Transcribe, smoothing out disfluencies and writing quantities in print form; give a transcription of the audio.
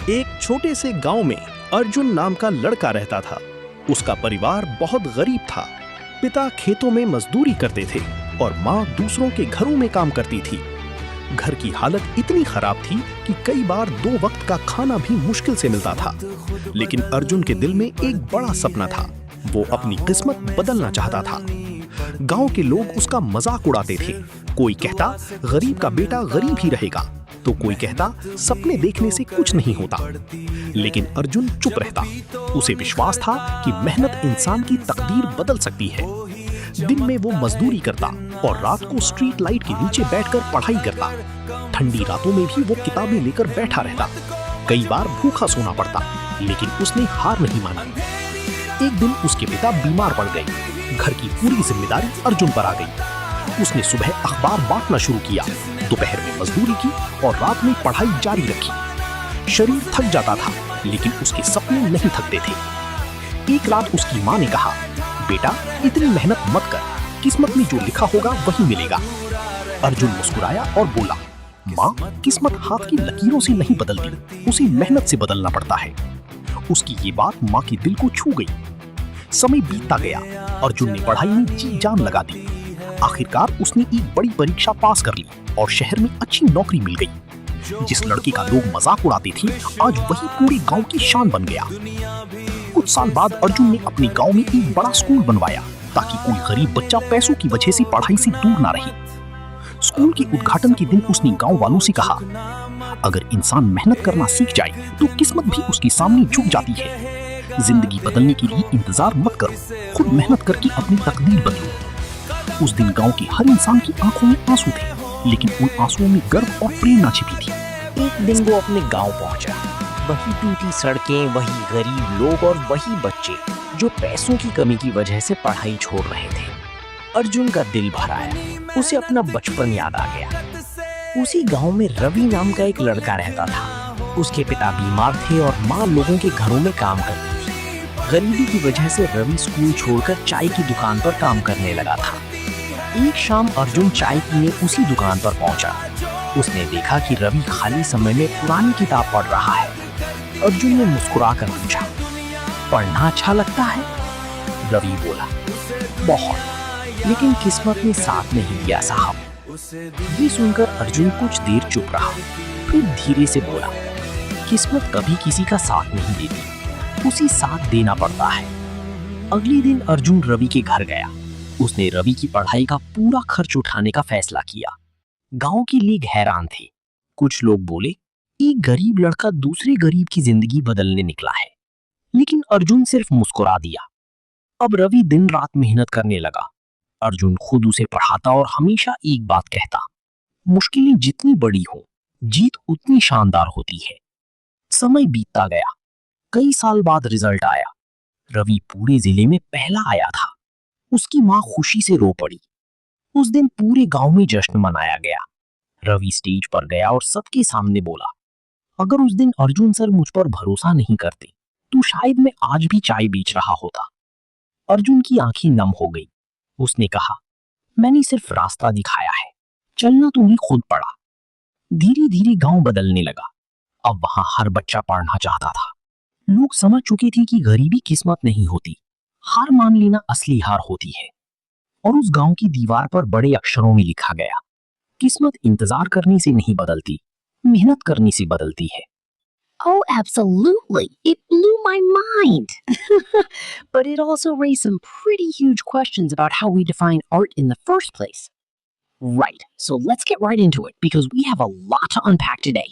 एक छोटे से गांव में अर्जुन नाम का लड़का रहता था। उसका परिवार बहुत गरीब था। पिता खेतों में मजदूरी करते थे और माँ दूसरों के घरों में काम करती थी। घर की हालत इतनी खराब थी कि कई बार 2 वक्त का खाना भी मुश्किल से मिलता था। लेकिन अर्जुन के दिल में एक बड़ा सपना था। वो अपनी किस्मत बदलना चाहता था। गांव के लोग उसका मजाक उड़ाते थे। कोई कहता गरीब का बेटा गरीब ही रहेगा, तो कोई कहता सपने देखने से कुछ नहीं होता। लेकिन अर्जुन चुप रहता। उसे विश्वास था कि मेहनत इंसान की तकदीर बदल सकती है। दिन में वो मजदूरी करता और रात को स्ट्रीट लाइट के नीचे बैठकर पढ़ाई करता। ठंडी रातों में भी वो किताबें लेकर बैठा रहता। कई बार भूखा सोना पड़ता, लेकिन उसने हार नहीं मानी। एक दिन उसके पिता बीमार पड़ गए। घर की पूरी जिम्मेदारी अर्जुन पर आ गई। उसने सुबह अखबार बांटना शुरू किया, दोपहर में मजदूरी की और रात में पढ़ाई जारी रखी। शरीर थक जाता था, लेकिन उसके सपने नहीं थकते थे। एक रात उसकी माँ ने कहा, बेटा इतनी मेहनत मत कर, किस्मत में जो लिखा होगा वही मिलेगा। अर्जुन मुस्कुराया और बोला, माँ, किस्मत हाथ की लकीरों से नहीं बदलती, उसे मेहनत से बदलना पड़ता है। उसकी ये बात माँ के दिल को छू गई। समय बीतता गया। अर्जुन ने पढ़ाई में जी जान लगा दी। आखिरकार उसने एक बड़ी परीक्षा पास कर ली और शहर में अच्छी नौकरी मिल गई। जिस लड़के का लोग मजाक उड़ाते थे, आज वही पूरे गांव की शान बन गया। कुछ साल बाद अर्जुन ने अपने गांव में एक बड़ा स्कूल बनवाया, ताकि कोई गरीब बच्चा पैसों की वजह से पढ़ाई से दूर ना रहे। स्कूल के उद्घाटन के दिन उसने गांव वालों से कहा, अगर इंसान मेहनत करना सीख जाए तो किस्मत भी उसके सामने झुक जाती है। जिंदगी बदलने के लिए इंतजार मत करो, खुद मेहनत करके अपनी तकदीर बदलो। उस दिन गांव के हर इंसान की आंखों में आंसू थे, लेकिन उन आंसुओं में गर्व और प्रेरणा छिपी थी। एक दिन वो अपने गांव पहुंचा। वही टूटी सड़कें, वही गरीब लोग और वही बच्चे जो पैसों की कमी की वजह से पढ़ाई छोड़ रहे थे। अर्जुन का दिल भर आया। उसे अपना बचपन याद आ गया। उसी गांव में रवि नाम का एक लड़का रहता था। उसके पिता बीमार थे और माँ लोगों के घरों में काम करती थी। गरीबी की वजह से रवि स्कूल छोड़कर चाय की दुकान पर काम करने लगा था। एक शाम अर्जुन चाय पीने उसी दुकान पर पहुंचा। उसने देखा कि रवि खाली समय में पुरानी किताब पढ़ रहा है। अर्जुन ने मुस्कुराकर पूछा, पढ़ना अच्छा लगता है? रवि बोला, बहुत, लेकिन किस्मत ने साथ नहीं दिया साहब। ये सुनकर अर्जुन कुछ देर चुप रहा, फिर धीरे से बोला, किस्मत कभी किसी का साथ नहीं देती, उसे साथ देना पड़ता है। अगले दिन अर्जुन रवि के घर गया। उसने रवि की पढ़ाई का पूरा खर्च उठाने का फैसला किया। गांव के लोग हैरान थे। कुछ लोग बोले, एक गरीब लड़का दूसरे गरीब की जिंदगी बदलने निकला है। लेकिन अर्जुन सिर्फ मुस्कुरा दिया। अब रवि दिन रात मेहनत करने लगा। अर्जुन खुद उसे पढ़ाता और हमेशा एक बात कहता, मुश्किलें जितनी बड़ी हो, जीत उतनी शानदार होती है। समय बीतता गया। कई साल बाद रिजल्ट आया। रवि पूरे जिले में पहला आया था। उसकी माँ खुशी से रो पड़ी। उस दिन पूरे गांव में जश्न मनाया गया। रवि स्टेज पर गया और सबके सामने बोला, अगर उस दिन अर्जुन सर मुझ पर भरोसा नहीं करते तो शायद मैं आज भी चाय बेच रहा होता। अर्जुन की आंखें नम हो गई। उसने कहा, मैंने सिर्फ रास्ता दिखाया है, चलना तुम्हें खुद पड़ा। धीरे धीरे गांव बदलने लगा। अब वहां हर बच्चा पढ़ना चाहता था। लोग समझ चुके थे कि गरीबी किस्मत नहीं होती, हार मान लेना असली हार होती है। और उस गांव की दीवार पर बड़े अक्षरों में लिखा गया, किस्मत इंतजार करने से नहीं बदलती, मेहनत करने से बदलती है। Oh, absolutely. It blew my mind. But it also raised some pretty huge questions about how we define art in the first place. Right. So let's get right into it because we have a lot to unpack today.